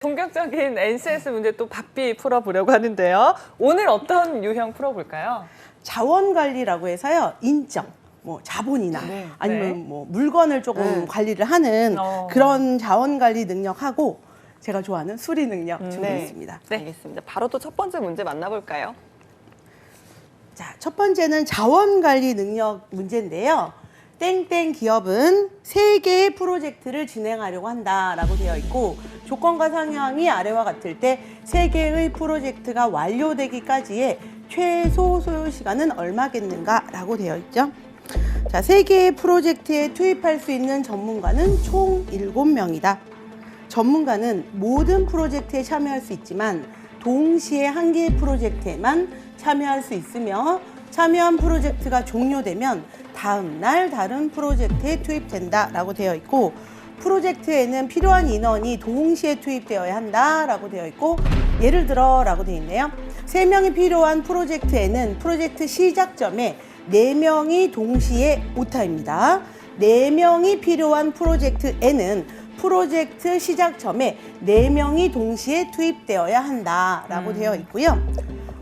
본격적인 NCS 문제 또 바삐 풀어보려고 하는데요. 오늘 어떤 유형 풀어볼까요? 자원관리라고 해서요. 인적, 뭐 자본이나 아니면 뭐 물건을 조금 관리를 하는 그런 자원관리 능력하고 제가 좋아하는 수리 능력 준비했습니다. 네. 알겠습니다. 바로 또 첫 번째 문제 만나볼까요? 자, 첫 번째는 자원관리 능력 문제인데요. 땡땡 기업은 3개의 프로젝트를 진행하려고 한다라고 되어 있고 조건과 상황이 아래와 같을 때 3개의 프로젝트가 완료되기까지의 최소 소요 시간은 얼마겠는가라고 되어 있죠. 자, 3개의 프로젝트에 투입할 수 있는 전문가는 총 7명이다. 전문가는 모든 프로젝트에 참여할 수 있지만 동시에 1개의 프로젝트에만 참여할 수 있으며 참여한 프로젝트가 종료되면 다음 날 다른 프로젝트에 투입된다라고 되어 있고 프로젝트에는 필요한 인원이 동시에 투입되어야 한다라고 되어 있고 예를 들어라고 되어 있네요. 3명이 필요한 프로젝트에는 프로젝트 시작점에 4명이 동시에 오타입니다. 4명이 필요한 프로젝트에는 프로젝트 시작점에 4명이 동시에 투입되어야 한다라고 되어 있고요.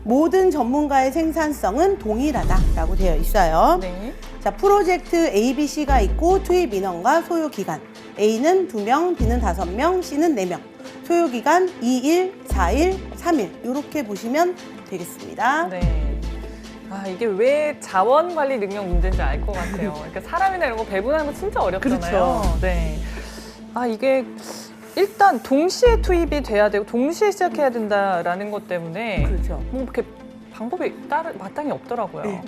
모든 전문가의 생산성은 동일하다라고 되어 있어요. 네. 자, 프로젝트 A, B, C가 있고 투입 인원과 소요 기간. A는 2명, B는 5명, C는 4명. 소요 기간 2일, 4일, 3일. 이렇게 보시면 되겠습니다. 네. 아, 이게 왜 자원 관리 능력 문제인지 알 것 같아요. 그러니까 사람이나 이런 거 배분하는 거 진짜 어렵잖아요. 그렇죠. 네. 아, 이게 일단 동시에 투입이 돼야 되고 동시에 시작해야 된다라는 것 때문에 그렇죠. 뭐 이렇게 방법이 마땅히 없더라고요. 네.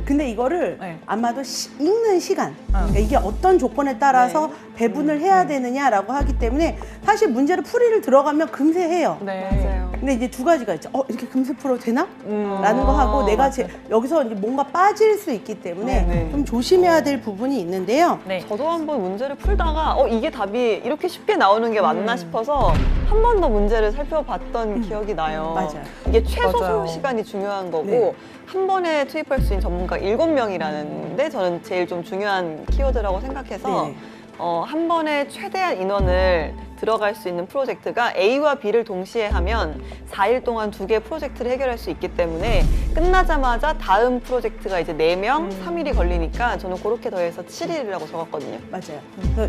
근데 이거를 네. 아마도 읽는 시간, 그러니까 이게 어떤 조건에 따라서 배분을 해야 되느냐라고 하기 때문에 사실 문제를 풀이를 들어가면 금세 해요. 네. 맞아요. 근데 이제 두 가지가 있죠. 이렇게 금세 풀어도 되나? 라는 거 하고 내가 여기서 이제 뭔가 빠질 수 있기 때문에 네. 좀 조심해야 될 부분이 있는데요. 네. 저도 한번 문제를 풀다가 이게 답이 이렇게 쉽게 나오는 게 맞나 싶어서 한 번 더 문제를 살펴봤던 기억이 나요. 맞아요. 이게 최소 맞아요. 소요 시간이 중요한 거고 네. 한 번에 투입할 수 있는 전문가 7명이라는데 저는 제일 좀 중요한 키워드라고 생각해서 네. 한 번에 최대한 인원을 들어갈 수 있는 프로젝트가 A와 B를 동시에 하면 4일 동안 2개의 프로젝트를 해결할 수 있기 때문에 끝나자마자 다음 프로젝트가 이제 4명, 3일이 걸리니까 저는 그렇게 더해서 7일이라고 적었거든요. 맞아요.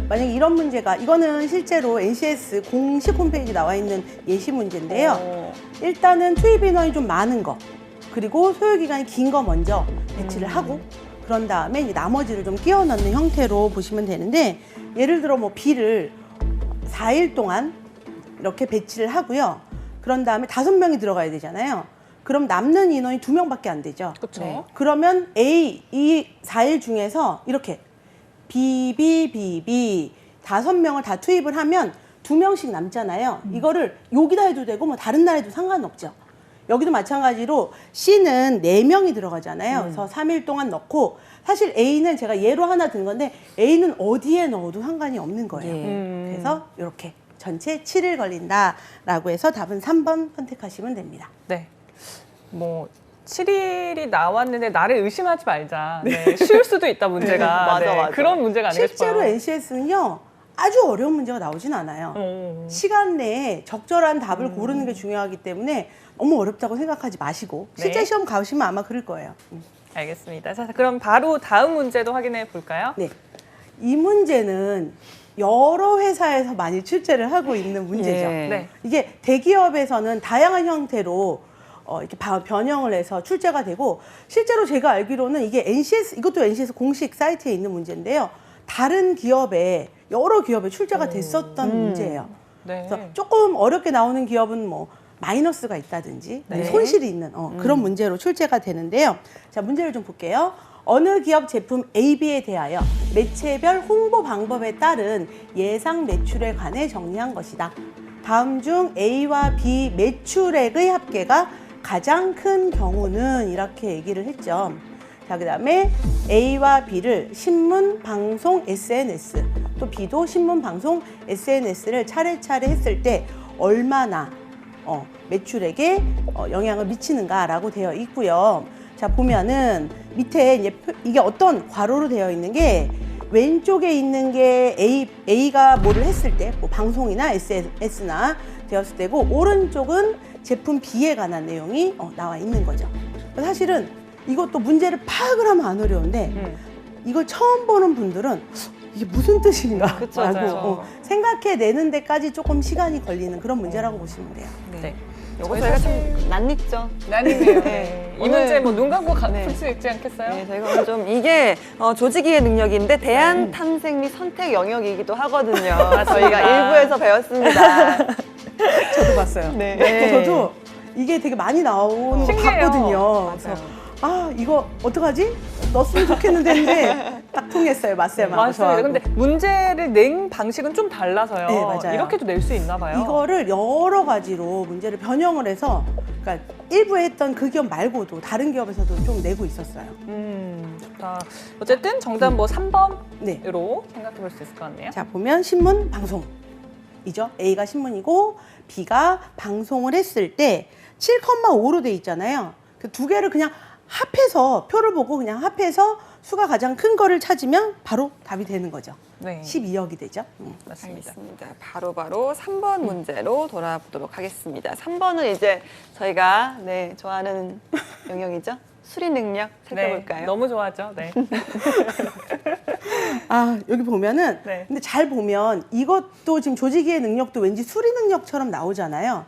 만약에 이런 문제가 이거는 실제로 NCS 공식 홈페이지 나와 있는 예시 문제인데요. 일단은 투입 인원이 좀 많은 거 그리고 소요 기간이 긴 거 먼저 배치를 하고 그런 다음에 이제 나머지를 좀 끼워 넣는 형태로 보시면 되는데 예를 들어 뭐 B를 4일 동안 이렇게 배치를 하고요. 그런 다음에 5명이 들어가야 되잖아요. 그럼 남는 인원이 2명밖에 안 되죠. 그렇죠. 그러면 A 이 4일 중에서 이렇게 B, B, B, B 5명을 다 투입을 하면 2명씩 남잖아요. 이거를 여기다 해도 되고 뭐 다른 날 해도 상관없죠. 여기도 마찬가지로 C는 4명이 들어가잖아요. 그래서 3일 동안 넣고 사실 A는 제가 예로 하나 든 건데 A는 어디에 넣어도 상관이 없는 거예요. 그래서 이렇게 전체 7일 걸린다라고 해서 답은 3번 선택하시면 됩니다. 네. 뭐 7일이 나왔는데 나를 의심하지 말자. 네. 쉬울 수도 있다 문제가. 맞아. 그런 문제가 아니겠어요. 실제로 NCS는요. 아주 어려운 문제가 나오진 않아요. 시간 내에 적절한 답을 고르는 게 중요하기 때문에 너무 어렵다고 생각하지 마시고 실제 네. 시험 가시면 아마 그럴 거예요. 알겠습니다. 자, 그럼 바로 다음 문제도 확인해 볼까요? 네, 이 문제는 여러 회사에서 많이 출제를 하고 있는 문제죠. 예. 네. 이게 대기업에서는 다양한 형태로 이렇게 변형을 해서 출제가 되고 실제로 제가 알기로는 이게 이것도 NCS 공식 사이트에 있는 문제인데요. 다른 기업에 여러 기업에 출제가 됐었던 문제예요. 네. 그래서 조금 어렵게 나오는 기업은 뭐 마이너스가 있다든지 네. 손실이 있는 그런 문제로 출제가 되는데요. 자, 문제를 좀 볼게요. 어느 기업 제품 A, B에 대하여 매체별 홍보 방법에 따른 예상 매출에 관해 정리한 것이다. 다음 중 A와 B 매출액의 합계가 가장 큰 경우는 이렇게 얘기를 했죠. 자, 그 다음에 A와 B를 신문, 방송, SNS 또 B도 신문, 방송, SNS를 차례차례 했을 때 얼마나 매출액에 영향을 미치는가라고 되어 있고요. 자, 보면은 밑에 이제 이게 어떤 괄호로 되어 있는 게 왼쪽에 있는 게 A가 뭐를 했을 때, 뭐 방송이나 SNS나 되었을 때고 오른쪽은 제품 B에 관한 내용이 나와 있는 거죠. 사실은 이것도 문제를 파악을 하면 안 어려운데 이걸 처음 보는 분들은 이게 무슨 뜻인가 그쵸, 라고 맞아요. 생각해내는 데까지 조금 시간이 걸리는 그런 문제라고 보시면 돼요. 네. 요거 저희 저희가 사실- 좀 낯익죠. 난이네요. 네. 이 문제 뭐 눈 감고 네. 풀 수 있지 않겠어요? 네, 저희가 오늘 좀 이게 조직이의 능력인데 대안 탐색 및 선택 영역이기도 하거든요. 저희가 일부에서 배웠습니다. 저도 봤어요. 네. 네. 저도 이게 되게 많이 나오는 거 신기해요. 봤거든요. 그래서 맞아요. 이거 어떡하지? 넣었으면 좋겠는데 했는데 딱 통했어요. 맞쌤하고 맞습니다. 저하고. 근데 문제를 낸 방식은 좀 달라서요. 네, 맞아요. 이렇게도 낼 수 있나 봐요. 이거를 여러 가지로 문제를 변형을 해서 그러니까 일부에 했던 그 기업 말고도 다른 기업에서도 좀 내고 있었어요. 좋다. 어쨌든 정답 뭐 3번으로 네. 생각해 볼 수 있을 것 같네요. 자, 보면 신문, 방송이죠. A가 신문이고 B가 방송을 했을 때 7,5로 돼 있잖아요. 그 두 개를 그냥 합해서 표를 보고 그냥 합해서 수가 가장 큰 거를 찾으면 바로 답이 되는 거죠. 네. 12억이 되죠. 맞습니다. 알겠습니다. 바로 3번 문제로 돌아보도록 하겠습니다. 3번은 이제 저희가 좋아하는 영역이죠. 수리 능력 살펴볼까요? 네, 너무 좋아하죠. 네. 여기 보면은 네. 근데 잘 보면 이것도 지금 조직이의 능력도 왠지 수리 능력처럼 나오잖아요.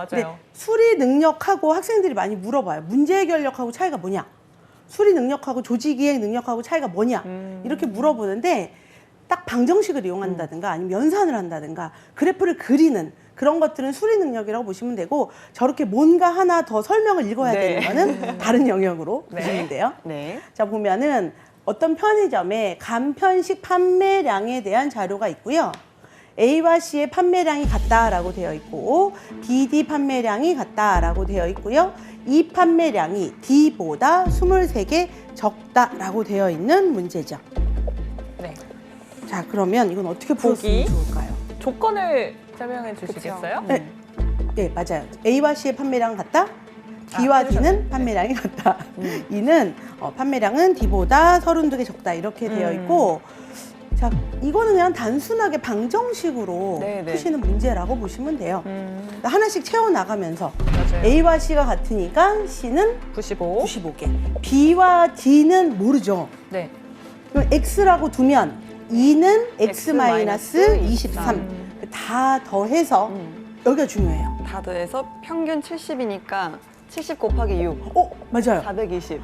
근데 맞아요. 수리 능력하고 학생들이 많이 물어봐요. 문제 해결력하고 차이가 뭐냐? 수리 능력하고 조직이의 능력하고 차이가 뭐냐? 이렇게 물어보는데 딱 방정식을 이용한다든가 아니면 연산을 한다든가 그래프를 그리는 그런 것들은 수리 능력이라고 보시면 되고 저렇게 뭔가 하나 더 설명을 읽어야 네. 되는 거는 다른 영역으로 네. 보시면 돼요. 네. 자, 보면은 어떤 편의점에 간편식 판매량에 대한 자료가 있고요. A와 C의 판매량이 같다라고 되어 있고 BD 판매량이 같다라고 되어 있고요. 이 판매량이 D보다 23개 적다라고 되어 있는 문제죠. 네. 자, 그러면 이건 어떻게 풀었으면 보기. 좋을까요? 조건을 설명해 주시겠어요? 네. 네, 맞아요. A와 C의 판매량 같다. B와 D는 해주셨네. 판매량이 같다. 이는 판매량은 D보다 32개 적다 이렇게 되어 있고 자, 이거는 그냥 단순하게 방정식으로 네, 네. 푸시는 문제라고 보시면 돼요. 하나씩 채워나가면서 맞아요. A와 C가 같으니까 C는 95. 95개. B와 D는 모르죠. 네. 그럼 X라고 두면 E는 X X-23. 다 더해서 여기가 중요해요. 다 더해서 평균 70이니까 70 곱하기 6, 맞아요. 420.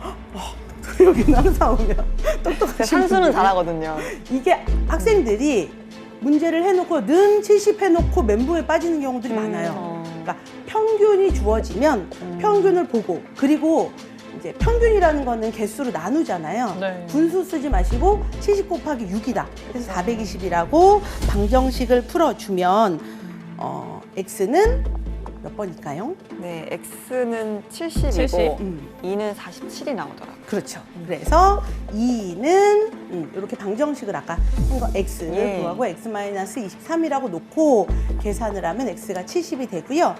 여기는 항상 오면 똑똑하신 산수는 분들이. 잘하거든요. 이게 학생들이 문제를 해놓고 는 70 해놓고 멘붕에 빠지는 경우들이 많아요. 그러니까 평균이 주어지면 평균을 보고 그리고 이제 평균이라는 거는 개수로 나누잖아요. 네. 분수 쓰지 마시고 70 곱하기 6이다. 그래서 420이라고 방정식을 풀어주면 X는 몇 번일까요? 네, X는 70이고 70. 2는 47이 나오더라고요. 그렇죠. 그래서 2는 이렇게 방정식을 아까 한 거 X를 예. 구하고 X-23이라고 놓고 계산을 하면 X가 70이 되고요.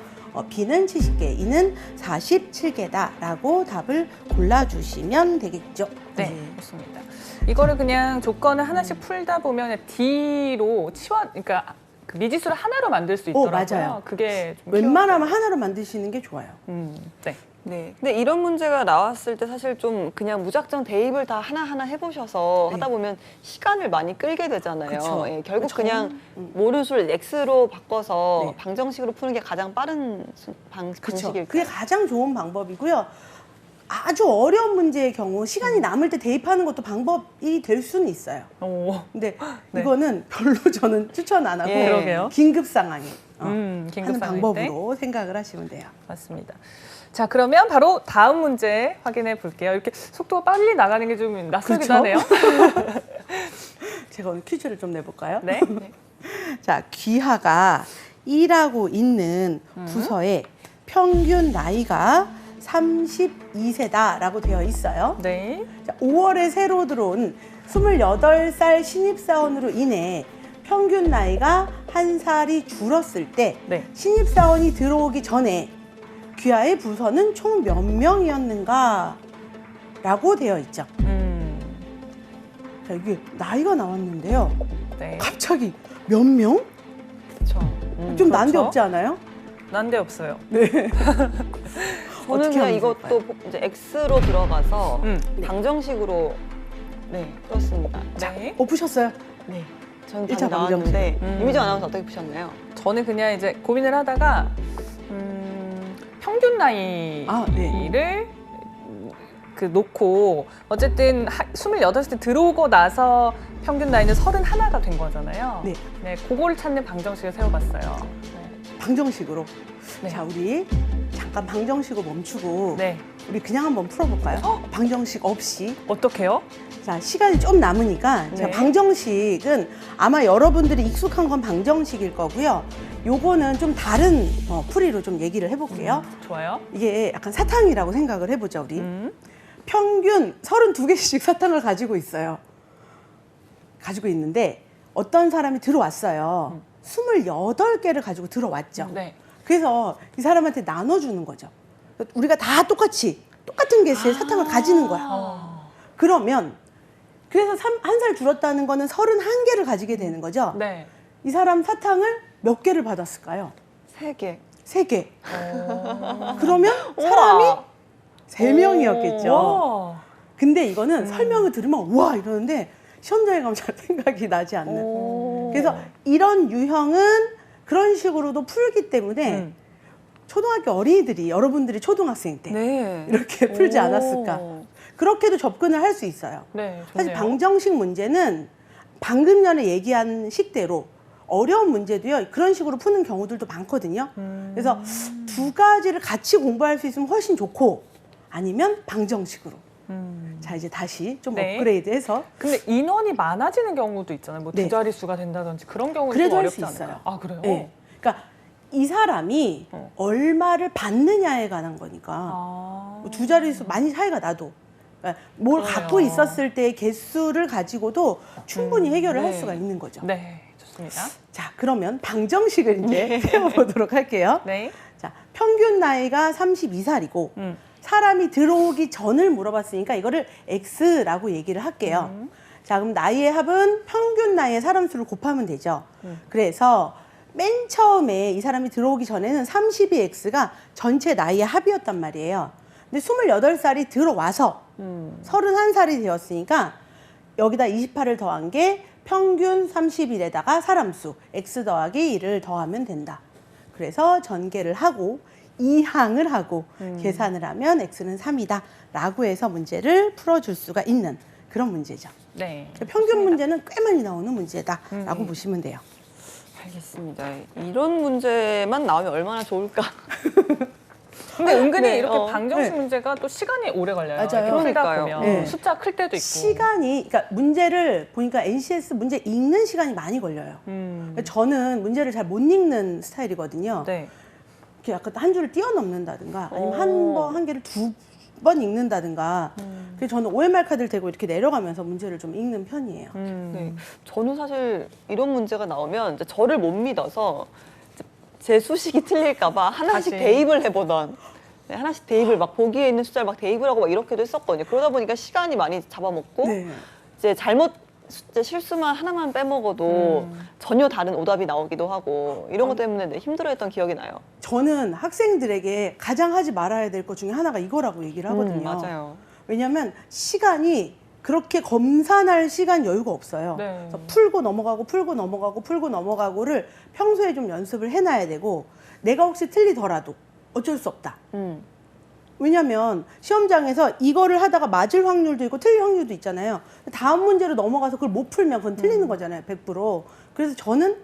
B는 70개, E는 47개다라고 답을 골라주시면 되겠죠. 네, 좋습니다. 이거를 그냥 조건을 하나씩 풀다 보면 D로 그러니까 그 미지수를 하나로 만들 수 있더라고요. 맞아요. 그게 좀 웬만하면 하나로 만드시는 게 좋아요. 네. 네. 근데 이런 문제가 나왔을 때 사실 좀 그냥 무작정 대입을 다 하나하나 해보셔서 네. 하다 보면 시간을 많이 끌게 되잖아요. 그쵸. 예, 결국 그쵸. 그냥 모른 수를 X로 바꿔서 네. 방정식으로 푸는 게 가장 빠른 그렇죠. 방식일까요? 그게 가장 좋은 방법이고요. 아주 어려운 문제의 경우 시간이 남을 때 대입하는 것도 방법이 될 수는 있어요. 오. 근데 네. 이거는 별로 저는 추천 안 하고 예. 그러게요. 긴급 상황에 긴급 하는 상황일 방법으로 생각을 하시면 돼요. 맞습니다. 자, 그러면 바로 다음 문제 확인해 볼게요. 이렇게 속도가 빨리 나가는 게 좀 낯설기도 그렇죠? 하네요. 제가 오늘 퀴즈를 좀 내볼까요? 네. 자, 귀하가 일하고 있는 부서의 평균 나이가 32세다라고 되어 있어요. 네. 자, 5월에 새로 들어온 28살 신입사원으로 인해 평균 나이가 1살이 줄었을 때 네. 신입사원이 들어오기 전에 귀하의 부서는 총 몇 명이었는가? 라고 되어 있죠. 자, 이게 나이가 나왔는데요. 네. 갑자기 몇 명? 그렇죠. 좀 그렇죠. 난데없지 않아요? 난데없어요. 저는 어떻게 그냥 하면 이것도 이제 X로 들어가서 네. 방정식으로 풀었습니다. 네. 푸셨어요? 네. 저는 일차 답이 나왔는데 방정식. 이미정 아나운서 어떻게 푸셨나요? 저는 그냥 이제 고민을 하다가 평균 나이를 놓고 어쨌든 28살 들어오고 나서 평균 나이는 31가 된 거잖아요. 네. 네, 그거를 찾는 방정식을 세워봤어요. 네. 방정식으로. 네. 자, 우리 잠깐 방정식을 멈추고 네. 우리 그냥 한번 풀어볼까요? 방정식 없이. 어떻게요? 자, 시간이 좀 남으니까 제가 네. 방정식은 아마 여러분들이 익숙한 건 방정식일 거고요. 요거는 좀 다른 풀이로 좀 얘기를 해볼게요. 좋아요. 이게 약간 사탕이라고 생각을 해보자, 우리. 음. 평균 32개씩 사탕을 가지고 있어요. 가지고 있는데 어떤 사람이 들어왔어요. 28개를 가지고 들어왔죠. 네. 그래서 이 사람한테 나눠주는 거죠. 우리가 다 똑같은 개수의 사탕을 가지는 거야. 그러면 그래서 한 살 줄었다는 거는 31개를 가지게 되는 거죠. 네. 이 사람 사탕을 몇 개를 받았을까요? 3개. 3개. 그러면 사람이 3명이었겠죠. 와. 근데 이거는 설명을 들으면 와 이러는데 시험장에 가면 잘 생각이 나지 않는. 그래서 이런 유형은 그런 식으로도 풀기 때문에 초등학교 어린이들이 여러분들이 초등학생 때 네. 이렇게 풀지 않았을까. 그렇게도 접근을 할 수 있어요. 네, 사실 좋네요. 방정식 문제는 방금 전에 얘기한 식대로 어려운 문제도요 그런 식으로 푸는 경우들도 많거든요. 그래서 두 가지를 같이 공부할 수 있으면 훨씬 좋고 아니면 방정식으로. 자 이제 다시 좀 네. 업그레이드해서 근데 인원이 많아지는 경우도 있잖아요. 뭐 두 네. 자릿수가 된다든지 그런 경우는 좀 그래도 할 어렵지 수 않을까요? 있어요. 아, 그래요? 네. 그러니까 이 사람이 얼마를 받느냐에 관한 거니까 아. 뭐두 자릿수 많이 차이가 나도 그러니까 뭘 그러네요. 갖고 있었을 때의 개수를 가지고도 충분히 해결을 할 네. 수가 있는 거죠. 네, 좋습니다. 자, 그러면 방정식을 이제 세워보도록 할게요. 네. 자, 평균 나이가 32살이고 음. 사람이 들어오기 전을 물어봤으니까 이거를 X라고 얘기를 할게요. 자, 그럼 나이의 합은 평균 나이의 사람 수를 곱하면 되죠. 그래서 맨 처음에 이 사람이 들어오기 전에는 32X가 전체 나이의 합이었단 말이에요. 근데 28살이 들어와서 31살이 되었으니까 여기다 28을 더한 게 평균 31에다가 사람 수 X 더하기 1을 더하면 된다. 그래서 전개를 하고 이항을 하고 계산을 하면 X는 3이다 라고 해서 문제를 풀어줄 수가 있는 그런 문제죠. 네. 평균 문제는 꽤 많이 나오는 문제다라고 보시면 돼요. 알겠습니다. 이런 문제만 나오면 얼마나 좋을까. 근데 은근히 네, 이렇게 방정식 네. 문제가 또 시간이 오래 걸려요. 맞아요. 이렇게 풀다 그러니까요. 보면 네. 숫자 클 때도 있고. 시간이 그러니까 문제를 보니까 NCS 문제 읽는 시간이 많이 걸려요. 저는 문제를 잘 못 읽는 스타일이거든요. 네. 이렇게 약간 한 줄을 뛰어넘는다든가 아니면 한 개를 두 번 읽는다든가. 그래서 저는 OMR 카드를 대고 이렇게 내려가면서 문제를 좀 읽는 편이에요. 네. 저는 사실 이런 문제가 나오면 이제 저를 못 믿어서 제 수식이 틀릴까봐 하나씩 다시. 대입을 해보던. 네, 하나씩 대입을 막 보기에 있는 숫자를 막 대입을 하고 막 이렇게도 했었거든요. 그러다 보니까 시간이 많이 잡아먹고 네. 이제 숫자 실수만 하나만 빼먹어도 전혀 다른 오답이 나오기도 하고 이런 것 때문에 네, 힘들어했던 기억이 나요. 저는 학생들에게 가장 하지 말아야 될 것 중에 하나가 이거라고 얘기를 하거든요. 맞아요. 왜냐하면 시간이 그렇게 검산할 시간 여유가 없어요. 네. 그래서 풀고 넘어가고 풀고 넘어가고 풀고 넘어가고를 평소에 좀 연습을 해놔야 되고 내가 혹시 틀리더라도 어쩔 수 없다. 왜냐면 시험장에서 이거를 하다가 맞을 확률도 있고 틀릴 확률도 있잖아요. 다음 문제로 넘어가서 그걸 못 풀면 그건 틀리는 거잖아요. 100%. 그래서 저는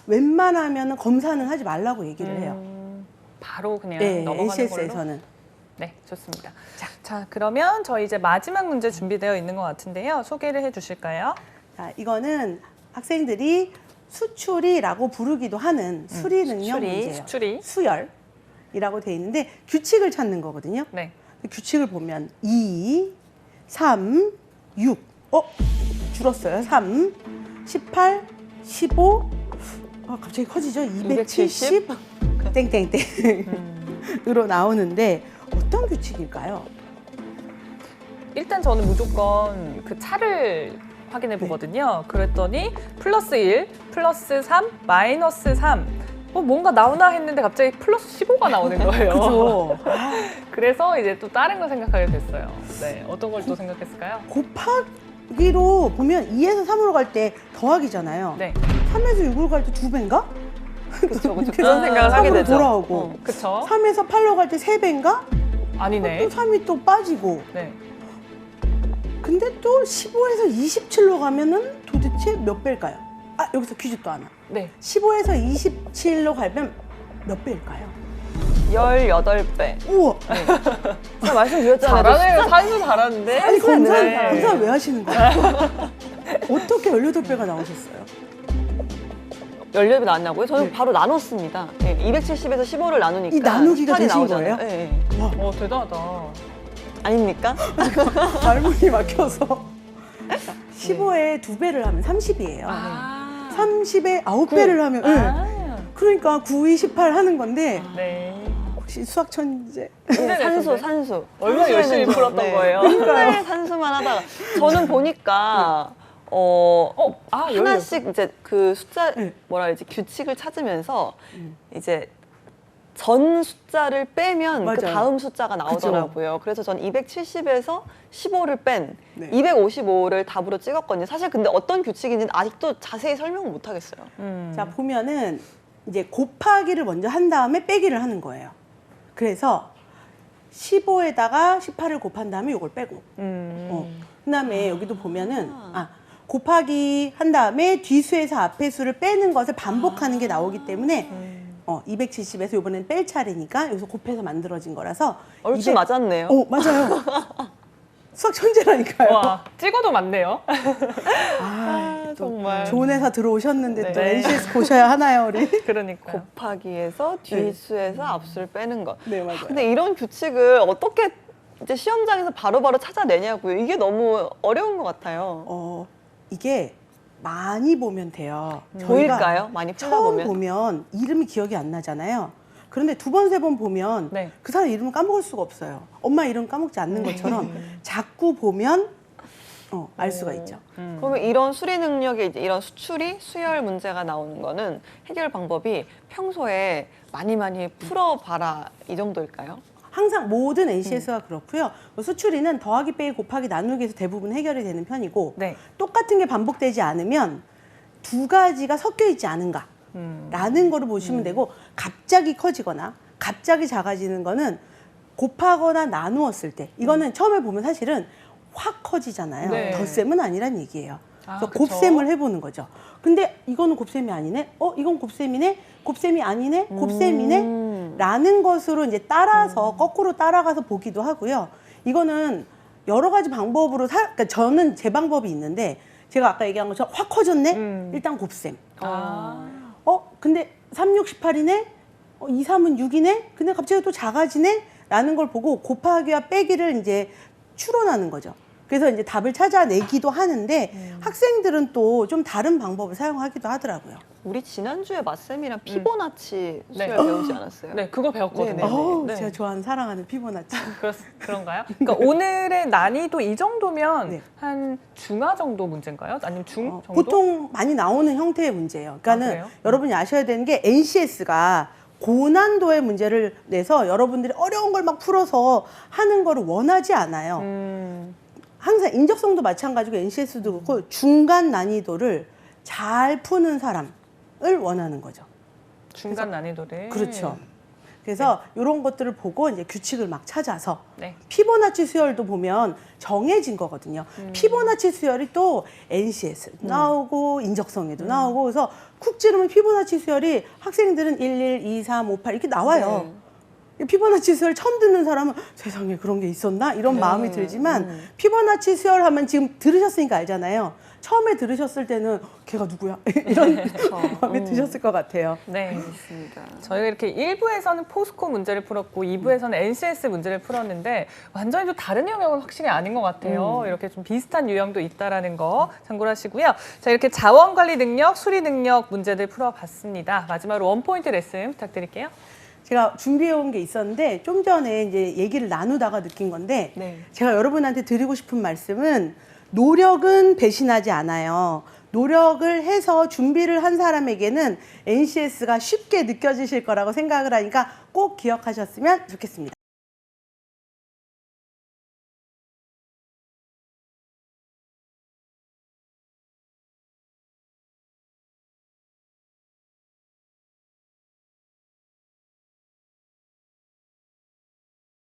웬만하면 검사는 하지 말라고 얘기를 해요. 바로 그냥 네, 넘어가는 걸로. NCS에서는. 네, 좋습니다. 자, 그러면 저희 이제 마지막 문제 준비되어 있는 것 같은데요. 소개를 해주실까요? 자, 이거는 학생들이 수출이라고 부르기도 하는 수리 능력 문제예요. 수출이. 수열이라고 돼 있는데 규칙을 찾는 거거든요. 네. 규칙을 보면 2, 3, 6. 줄었어요. 3, 18, 15. 갑자기 커지죠. 270. 땡땡땡으로 나오는데 어떤 규칙일까요? 일단 저는 무조건 그 차를 확인해 보거든요. 그랬더니 플러스 1, 플러스 3, 마이너스 3 뭔가 나오나 했는데 갑자기 플러스 15가 나오는 거예요. 그죠. 그래서 이제 또 다른 걸 생각하게 됐어요. 네, 어떤 걸 또 생각했을까요? 곱하기로 보면 2에서 3으로 갈 때 더하기잖아요. 네, 3에서 6으로 갈 때 2배인가? 그렇죠. 그래서 그런 생각을 하게 3으로 되죠. 돌아오고 그쵸? 3에서 8로 갈 때 3배인가? 아니네. 또 3이 또 빠지고 네. 근데 또 15에서 27로 가면은 도대체 몇 배일까요? 아 여기서 퀴즈 또 하나. 네. 15에서 27로 가면 몇 배일까요? 18배. 우와. 제가 말씀드렸잖아요. 잘하네요. 산수 잘하는데. 아니 검사 네. 검사 왜 하시는 거예요? 어떻게 18배가 나오셨어요? 18배 나왔냐고요? 저는 네. 바로 나눴습니다. 네, 270에서 15를 나누니까 이 나누기가 18이 되신 나오잖아요. 거예요? 네, 네. 와 대단하다. 아닙니까? 발목이 막혀서 15에 2배를 하면 30이에요. 아. 30에 9배를 하면 네. 아. 그러니까 9, 28 하는 건데 네. 혹시 수학 천재? 네, 산수, 네. 산수. 얼마나 열심히 풀었던 거예요? 맨날 산수만 하다가 저는 보니까 하나씩 이제 그 숫자 네. 뭐라 그러지 규칙을 찾으면서 이제 전 숫자를 빼면 그 맞아요. 다음 숫자가 나오더라고요. 그래서 전 270에서 15를 뺀 네. 255를 답으로 찍었거든요. 사실 근데 어떤 규칙인지는 아직도 자세히 설명을 못 하겠어요. 자 보면은 이제 곱하기를 먼저 한 다음에 빼기를 하는 거예요. 그래서 15에다가 18을 곱한 다음에 이걸 빼고 그다음에 여기도 보면은 곱하기 한 다음에 뒤수에서 앞에 수를 빼는 것을 반복하는 게 나오기 때문에 270에서 이번엔 뺄 차례니까 여기서 곱해서 만들어진 거라서 얼추 맞았네요. 맞아요. 수학 천재라니까요. 와, 찍어도 맞네요. 정말 좋은 회사 들어오셨는데 네. 또 NCS 보셔야 하나요, 우리? 그러니까. 곱하기에서 뒤수에서 앞수를 빼는 것. 네, 맞아요. 근데 이런 규칙을 어떻게 이제 시험장에서 바로바로 찾아내냐고요. 이게 너무 어려운 것 같아요. 이게 많이 보면 돼요. 저희가 보일까요? 많이 풀다 처음 보면? 보면 이름이 기억이 안 나잖아요. 그런데 두 번, 세 번 보면 네. 그 사람 이름을 까먹을 수가 없어요. 엄마 이름 까먹지 않는 것처럼 자꾸 보면 알 수가 있죠. 그러면 이런 수리 능력에 이제 이런 수출이 수열 문제가 나오는 거는 해결 방법이 평소에 많이 풀어봐라 이 정도일까요? 항상 모든 NCS가 그렇고요. 수출이는 더하기, 빼기, 곱하기, 나누기에서 대부분 해결이 되는 편이고 네. 똑같은 게 반복되지 않으면 두 가지가 섞여 있지 않은가 라는 거를 보시면 되고 갑자기 커지거나 갑자기 작아지는 거는 곱하거나 나누었을 때 이거는 처음에 보면 사실은 확 커지잖아요. 네. 덧셈은 아니란 얘기예요. 아, 그래서 그쵸. 곱셈을 해보는 거죠. 근데 이거는 곱셈이 아니네? 이건 곱셈이네? 곱셈이 아니네? 곱셈이네? 라는 것으로 이제 따라서 거꾸로 따라가서 보기도 하고요. 이거는 여러 가지 방법으로 그러니까 저는 제 방법이 있는데 제가 아까 얘기한 것처럼 확 커졌네? 일단 곱셈. 근데 3, 6, 18이네? 2, 3은 6이네? 근데 갑자기 또 작아지네? 라는 걸 보고 곱하기와 빼기를 이제 추론하는 거죠. 그래서 이제 답을 찾아내기도 하는데 학생들은 또 좀 다른 방법을 사용하기도 하더라고요. 우리 지난주에 맞쌤이랑 피보나치 네. 수열 배우지 않았어요? 네, 그거 배웠거든요. 네, 네. 네. 제가 좋아하는 사랑하는 피보나치. 그런가요? 그러니까 오늘의 난이도 이 정도면 네. 한 중하 정도 문제인가요? 아니면 중 정도? 보통 많이 나오는 형태의 문제예요. 그러니까는 그래요? 여러분이 아셔야 되는 게 NCS가 고난도의 문제를 내서 여러분들이 어려운 걸 막 풀어서 하는 거를 원하지 않아요. 항상 인적성도 마찬가지고 NCS도 그렇고 중간 난이도를 잘 푸는 사람을 원하는 거죠. 중간 난이도를. 그렇죠. 그래서 이런 것들을 보고 이제 규칙을 막 찾아서 네. 피보나치 수열도 보면 정해진 거거든요. 피보나치 수열이 또 NCS 나오고 인적성에도 나오고 그래서 쿡 찌르면 피보나치 수열이 학생들은 11, 2, 3, 5, 8 이렇게 나와요. 피보나치 수열 처음 듣는 사람은 세상에 그런 게 있었나? 이런 마음이 들지만 피보나치 수열 하면 지금 들으셨으니까 알잖아요. 처음에 들으셨을 때는 걔가 누구야? 이런 마음이 드셨을 것 같아요. 네. 맞습니다. 저희가 이렇게 1부에서는 포스코 문제를 풀었고 2부에서는 NCS 문제를 풀었는데 완전히 좀 다른 영역은 확실히 아닌 것 같아요. 이렇게 좀 비슷한 유형도 있다라는 거 참고를 하시고요. 자, 이렇게 자원관리 능력, 수리 능력 문제들 풀어봤습니다. 마지막으로 원포인트 레슨 부탁드릴게요. 제가 준비해 온 게 있었는데 좀 전에 이제 얘기를 나누다가 느낀 건데 네. 제가 여러분한테 드리고 싶은 말씀은 노력은 배신하지 않아요. 노력을 해서 준비를 한 사람에게는 NCS가 쉽게 느껴지실 거라고 생각을 하니까 꼭 기억하셨으면 좋겠습니다.